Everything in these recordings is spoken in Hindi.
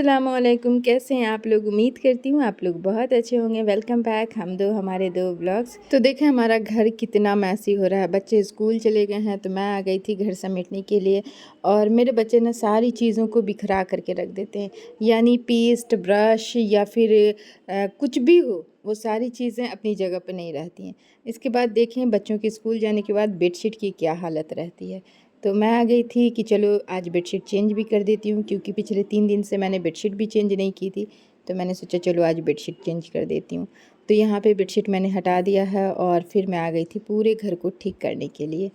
अस्सलामुअलैकुम, कैसे हैं आप लोग। उम्मीद करती हूँ आप लोग बहुत अच्छे होंगे। वेलकम बैक हमारे दो व्लॉग्स। तो देखें हमारा घर कितना मैसी हो रहा है। बच्चे स्कूल चले गए हैं तो मैं आ गई थी घर समेटने के लिए। और मेरे बच्चे ना सारी चीज़ों को बिखरा करके रख देते हैं, यानी पेस्ट, ब्रश या फिर कुछ भी हो, वो सारी चीज़ें अपनी जगह पर नहीं रहती हैं। इसके बाद देखें बच्चों के स्कूल जाने के बाद बेडशीट की क्या हालत रहती है। तो मैं आ गई थी कि चलो आज बेडशीट चेंज भी कर देती हूँ, क्योंकि पिछले 3 दिन से मैंने बेडशीट भी चेंज नहीं की थी। तो मैंने सोचा चलो आज बेडशीट चेंज कर देती हूँ। तो यहाँ पे बेडशीट मैंने हटा दिया है और फिर मैं आ गई थी पूरे घर को ठीक करने के लिए।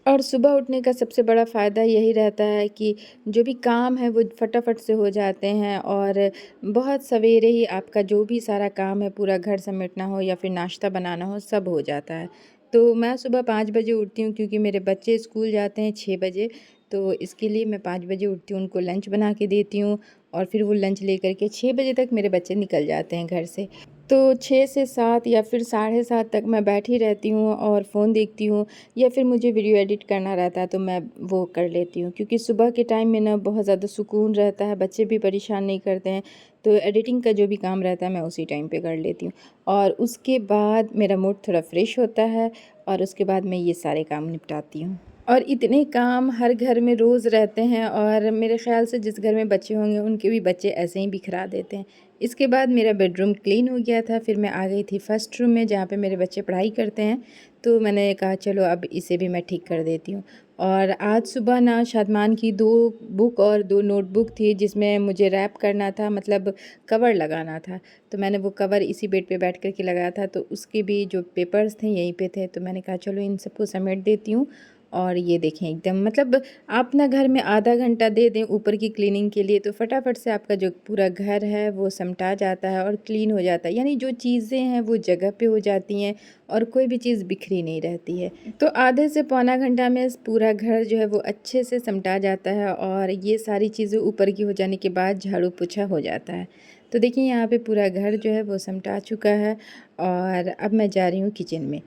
और सुबह उठने का सबसे बड़ा फ़ायदा यही रहता है कि जो भी काम है वो फटाफट से हो जाते हैं, और बहुत सवेरे ही आपका जो भी सारा काम है, पूरा घर समेटना हो या फिर नाश्ता बनाना हो, सब हो जाता है। तो मैं सुबह 5 बजे उठती हूँ, क्योंकि मेरे बच्चे स्कूल जाते हैं 6 बजे। तो इसके लिए मैं 5 बजे उठती हूँ, उनको लंच बना के देती हूँ और फिर वो लंच लेकर के 6 बजे तक मेरे बच्चे निकल जाते हैं घर से। तो 6 से 7 या फिर साढ़े 7 तक मैं बैठी रहती हूँ और फ़ोन देखती हूँ, या फिर मुझे वीडियो एडिट करना रहता है तो मैं वो कर लेती हूँ, क्योंकि सुबह के टाइम में ना बहुत ज़्यादा सुकून रहता है, बच्चे भी परेशान नहीं करते हैं। तो एडिटिंग का जो भी काम रहता है मैं उसी टाइम पे कर लेती हूँ, और उसके बाद मेरा मूड थोड़ा फ्रेश होता है, और उसके बाद मैं ये सारे काम निपटाती हूँ। और इतने काम हर घर में रोज़ रहते हैं, और मेरे ख़्याल से जिस घर में बच्चे होंगे उनके भी बच्चे ऐसे ही बिखरा देते हैं। इसके बाद मेरा बेडरूम क्लीन हो गया था, फिर मैं आ गई थी फ़र्स्ट रूम में जहाँ पे मेरे बच्चे पढ़ाई करते हैं। तो मैंने कहा चलो अब इसे भी मैं ठीक कर देती हूँ। और आज सुबह ना शादमान की 2 बुक और 2 नोटबुक थी, जिसमें मुझे रैप करना था, मतलब कवर लगाना था। तो मैंने वो कवर इसी बेड पे बैठ कर के लगाया था, तो उसके भी जो पेपर्स थे यहीं पे थे। तो मैंने कहा चलो इन सबको समेट देती हूँ। और ये देखें एकदम, मतलब आप ना घर में आधा घंटा दे दें ऊपर की क्लीनिंग के लिए, तो फटाफट से आपका जो पूरा घर है वो समटा जाता है और क्लीन हो जाता है, यानी जो चीज़ें हैं वो जगह पे हो जाती हैं और कोई भी चीज़ बिखरी नहीं रहती है। तो आधे से पौना घंटा में पूरा घर जो है वो अच्छे से समटा जाता है, और ये सारी चीज़ें ऊपर की हो जाने के बाद झाड़ू पोछा हो जाता है। तो देखिए यहाँ पे पूरा घर जो है वो समटा चुका है, और अब मैं जा रही हूँ किचन में।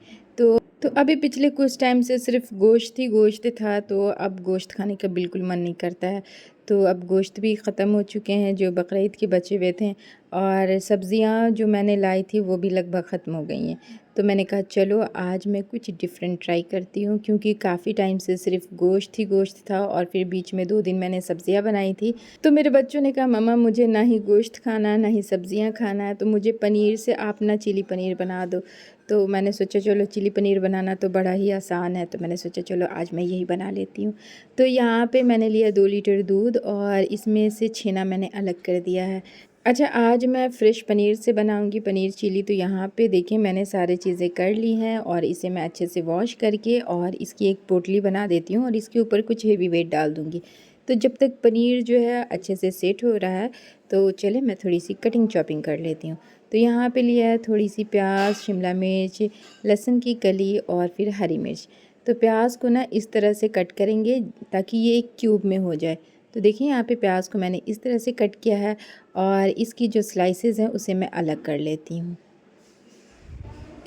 तो अभी पिछले कुछ टाइम से सिर्फ गोश्त ही गोश्त था, तो अब गोश्त खाने का बिल्कुल मन नहीं करता है। तो अब गोश्त भी ख़त्म हो चुके हैं जो बकरीद के बचे हुए थे, और सब्ज़ियाँ जो मैंने लाई थी वो भी लगभग ख़त्म हो गई हैं। तो मैंने कहा चलो आज मैं कुछ डिफरेंट ट्राई करती हूँ, क्योंकि काफ़ी टाइम से सिर्फ गोश्त ही गोश्त था, और फिर बीच में 2 दिन मैंने सब्ज़ियाँ बनाई थी। तो मेरे बच्चों ने कहा मम्मा मुझे ना ही गोश्त खाना है ना ही सब्ज़ियाँ खाना है, तो मुझे पनीर से आप ना चिली पनीर बना दो। तो मैंने सोचा चलो चिली पनीर बनाना तो बड़ा ही आसान है, तो मैंने सोचा चलो आज मैं यही बना लेती हूँ। तो यहाँ पे मैंने लिया 2 लीटर दूध, और इसमें से छेना मैंने अलग कर दिया है। अच्छा, आज मैं फ़्रेश पनीर से बनाऊँगी पनीर चिली। तो यहाँ पे देखिए मैंने सारी चीज़ें कर ली हैं, और इसे मैं अच्छे से वॉश करके और इसकी एक पोटली बना देती हूँ, और इसके ऊपर कुछ हेवी वेट डाल दूँगी। तो जब तक पनीर जो है अच्छे से सेट हो रहा है, तो चले मैं थोड़ी सी कटिंग चॉपिंग कर लेती हूँ। तो यहाँ पे लिया है थोड़ी सी प्याज, शिमला मिर्च, लहसुन की कली और फिर हरी मिर्च। तो प्याज को ना इस तरह से कट करेंगे ताकि ये एक क्यूब में हो जाए। तो देखिए यहाँ पे प्याज को मैंने इस तरह से कट किया है, और इसकी जो स्लाइसेस हैं उसे मैं अलग कर लेती हूँ।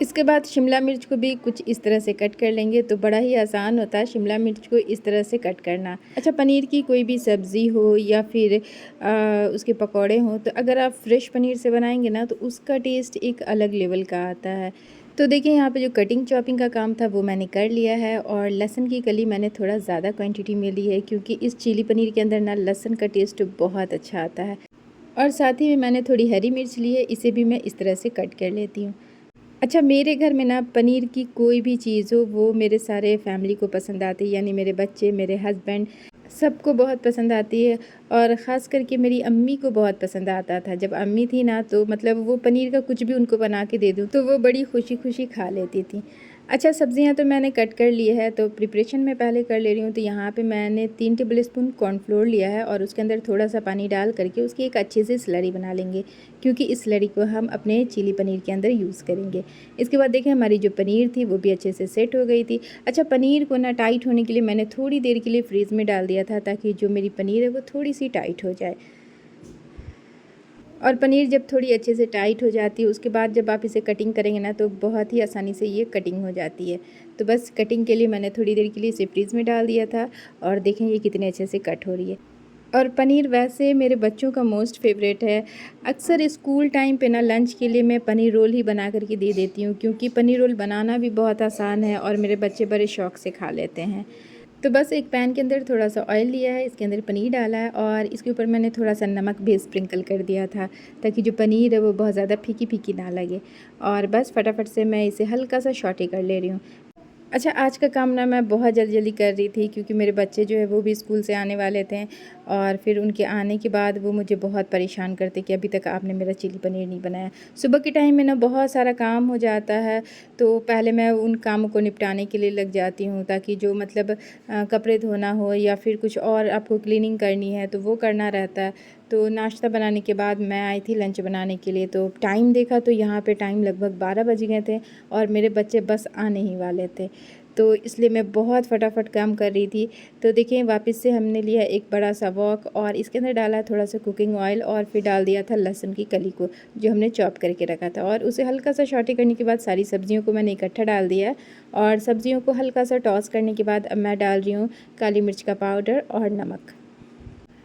इसके बाद शिमला मिर्च को भी कुछ इस तरह से कट कर लेंगे, तो बड़ा ही आसान होता है शिमला मिर्च को इस तरह से कट करना। अच्छा, पनीर की कोई भी सब्ज़ी हो या फिर उसके पकौड़े हों, तो अगर आप फ्रेश पनीर से बनाएंगे ना तो उसका टेस्ट एक अलग लेवल का आता है। तो देखिए यहाँ पे जो कटिंग चॉपिंग का काम था वो मैंने कर लिया है, और लहसुन की कली मैंने थोड़ा ज़्यादा क्वांटिटी में ली है, क्योंकि इस चिली पनीर के अंदर ना लहसुन का टेस्ट बहुत अच्छा आता है। और साथ ही में मैंने थोड़ी हरी मिर्च ली है, इसे भी मैं इस तरह से कट कर लेती हूँ। अच्छा, मेरे घर में ना पनीर की कोई भी चीज़ हो वो मेरे सारे फैमिली को पसंद आती है, यानी मेरे बच्चे, मेरे हस्बैंड, सबको बहुत पसंद आती है। और ख़ास करके मेरी अम्मी को बहुत पसंद आता था। जब अम्मी थी ना तो मतलब वो पनीर का कुछ भी उनको बना के दे दूँ तो वो बड़ी खुशी खुशी खा लेती थी। अच्छा, सब्ज़ियाँ तो मैंने कट कर ली है, तो प्रिपरेशन मैं पहले कर ले रही हूँ। तो यहाँ पे मैंने 3 टेबल स्पून कॉर्नफ्लोर लिया है, और उसके अंदर थोड़ा सा पानी डाल करके उसकी एक अच्छी सी स्लरी बना लेंगे, क्योंकि इस स्लरी को हम अपने चिली पनीर के अंदर यूज़ करेंगे। इसके बाद देखिए हमारी जो पनीर थी वो भी अच्छे से सेट हो गई थी। अच्छा, पनीर को ना टाइट होने के लिए मैंने थोड़ी देर के लिए फ्रीज़ में डाल दिया था, ताकि जो मेरी पनीर है वो थोड़ी सी टाइट हो जाए। और पनीर जब थोड़ी अच्छे से टाइट हो जाती है उसके बाद जब आप इसे कटिंग करेंगे ना तो बहुत ही आसानी से ये कटिंग हो जाती है। तो बस कटिंग के लिए मैंने थोड़ी देर के लिए इसे फ्रीज़ में डाल दिया था, और देखें ये कितने अच्छे से कट हो रही है। और पनीर वैसे मेरे बच्चों का मोस्ट फेवरेट है। अक्सर स्कूल टाइम पे ना लंच के लिए मैं पनीर रोल ही बना कर के दे देती हूँ, क्योंकि पनीर रोल बनाना भी बहुत आसान है और मेरे बच्चे बड़े शौक़ से खा लेते हैं। तो बस एक पैन के अंदर थोड़ा-सा ऑयल लिया है, इसके अंदर पनीर डाला है और इसके ऊपर मैंने थोड़ा-सा नमक भी स्प्रिंकल कर दिया था, ताकि जो पनीर है वो बहुत ज़्यादा फीकी-फीकी ना लगे। और बस फटाफट से मैं इसे हल्का-सा सौटे कर ले रही हूँ। अच्छा, आज का काम ना मैं बहुत जल्दी-जल्दी कर रही थी, क्योंकि मेरे बच्चे जो है वो भी स्कूल से आने वाले थे और फिर उनके आने के बाद वो मुझे बहुत परेशान करते कि अभी तक आपने मेरा चिली पनीर नहीं बनाया। सुबह के टाइम में ना बहुत सारा काम हो जाता है, तो पहले मैं उन कामों को निपटाने के लिए लग जाती हूँ, ताकि जो मतलब कपड़े धोना हो या फिर कुछ और आपको क्लीनिंग करनी है तो वो करना रहता है। तो नाश्ता बनाने के बाद मैं आई थी लंच बनाने के लिए, तो टाइम देखा तो यहाँ पे टाइम लगभग 12 बज गए थे और मेरे बच्चे बस आने ही वाले थे। तो इसलिए मैं बहुत फटाफट काम कर रही थी। तो देखिए वापस से हमने लिया एक बड़ा-सा वॉक और इसके अंदर डाला थोड़ा-सा कुकिंग ऑयल और फिर डाल दिया था लहसुन की कली को, जो हमने चॉप करके रखा था, और उसे हल्का-सा सौटे करने के बाद सारी सब्जियों को मैंने इकट्ठा डाल दिया और सब्जियों को हल्का-सा टॉस करने के बाद अब मैं डाल रही हूँ काली मिर्च का पाउडर और नमक।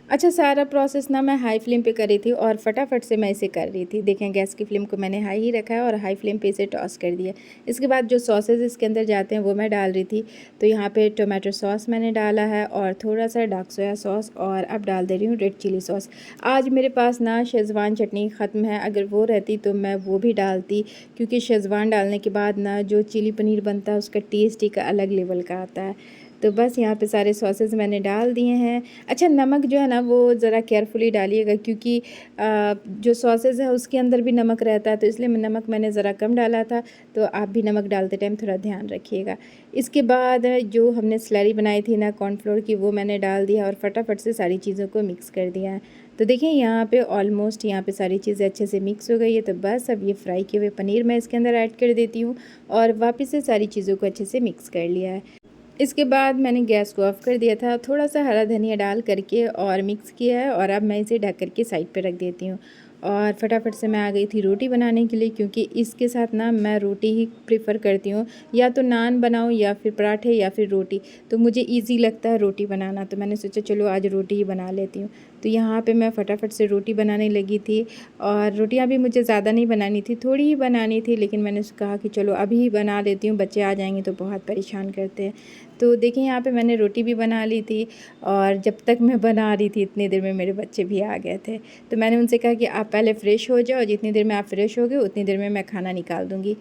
अच्छा, सारा प्रोसेस ना मैं हाई फ्लेम पे कर रही थी और फटाफट से मैं इसे कर रही थी। देखें गैस की फ्लेम को मैंने हाई ही रखा है और हाई फ्लेम पे इसे टॉस कर दिया। इसके बाद जो सॉसेस इसके अंदर जाते हैं वो मैं डाल रही थी। तो यहाँ पे टोमेटो सॉस मैंने डाला है और थोड़ा-सा डार्क सोया सॉस, और अब डाल दे रही हूँ रेड चिली सॉस। आज मेरे पास ना शेज़वान चटनी ख़त्म है, अगर वो रहती तो मैं वो भी डालती, क्योंकि शेज़वान डालने के बाद ना जो चिली पनीर बनता है उसका टेस्ट एक अलग लेवल का आता है। तो बस यहाँ पे सारे सॉसेस मैंने डाल दिए हैं। अच्छा, नमक जो है ना वो ज़रा केयरफुली डालिएगा, क्योंकि जो सॉसेस है उसके अंदर भी नमक रहता है, तो इसलिए नमक मैंने ज़रा कम डाला था। तो आप भी नमक डालते टाइम थोड़ा ध्यान रखिएगा। इसके बाद जो हमने स्लरी बनाई थी ना कॉर्नफ्लोर की, वो मैंने डाल दिया और फटाफट से सारी चीज़ों को मिक्स कर दिया है। तो देखिए यहाँ पे ऑलमोस्ट यहाँ पे सारी चीज़ें अच्छे से मिक्स हो गई है। तो बस अब ये फ्राई किए हुए पनीर मैं इसके अंदर ऐड कर देती हूँ और वापस से सारी चीज़ों को अच्छे से मिक्स कर लिया है। इसके बाद मैंने गैस को ऑफ़ कर दिया था, थोड़ा-सा हरा धनिया डाल करके और मिक्स किया है, और अब मैं इसे ढक कर के साइड पे रख देती हूँ। और फटाफट से मैं आ गई थी रोटी बनाने के लिए, क्योंकि इसके साथ ना मैं रोटी ही प्रेफ़र करती हूँ, या तो नान बनाऊँ या फिर पराठे या फिर रोटी। तो मुझे ईज़ी लगता है रोटी बनाना, तो मैंने सोचा चलो आज रोटी ही बना लेती हूँ। तो यहाँ पे मैं फटाफट से रोटी बनाने लगी थी, और रोटियाँ भी मुझे ज़्यादा नहीं बनानी थी, थोड़ी ही बनानी थी, लेकिन मैंने कहा कि चलो अभी ही बना लेती हूँ, बच्चे आ जाएँगे तो बहुत परेशान करते हैं। तो देखिए यहाँ पे मैंने रोटी भी बना ली थी, और जब तक मैं बना रही थी इतनी देर में मेरे बच्चे भी आ गए थे। तो मैंने उनसे कहा कि आप पहले फ़्रेश हो जाओ, जितनी देर में आप फ़्रेश हो गए उतनी देर में मैं खाना निकाल दूँगी।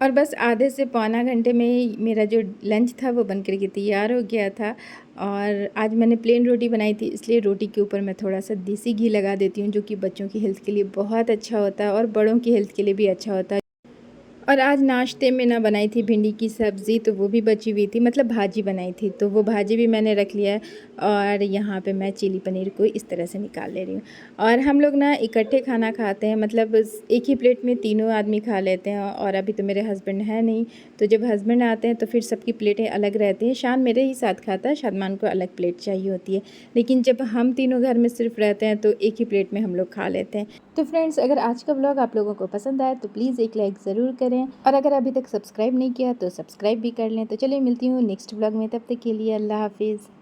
और बस आधे से पौना घंटे में ही मेरा जो लंच था वो बन कर के तैयार हो गया था। और आज मैंने प्लेन रोटी बनाई थी, इसलिए रोटी के ऊपर मैं थोड़ा-सा देसी घी लगा देती हूँ, जो कि बच्चों की हेल्थ के लिए बहुत अच्छा होता है और बड़ों की हेल्थ के लिए भी अच्छा होता है। और आज नाश्ते में ना बनाई थी भिंडी की सब्ज़ी, तो वो भी बची हुई थी, मतलब भाजी बनाई थी, तो वो भाजी भी मैंने रख लिया है। और यहाँ पे मैं चिली पनीर को इस तरह से निकाल ले रही हूँ। और हम लोग ना इकट्ठे खाना खाते हैं, मतलब एक ही प्लेट में तीनों आदमी खा लेते हैं। और अभी तो मेरे हस्बैंड हैं नहीं, तो जब हस्बैंड आते हैं तो फिर सबकी प्लेटें अलग रहती हैं। शान मेरे ही साथ खाता है, शादमान को अलग प्लेट चाहिए होती है। लेकिन जब हम तीनों घर में सिर्फ रहते हैं तो एक ही प्लेट में हम लोग खा लेते हैं। तो फ्रेंड्स, अगर आज का व्लॉग आप लोगों को पसंद आया तो प्लीज़ एक लाइक ज़रूर करें, और अगर अभी तक सब्सक्राइब नहीं किया तो सब्सक्राइब भी कर लें। तो चलिए मिलती हूँ नेक्स्ट व्लॉग में, तब तक के लिए अल्लाह हाफ़िज़।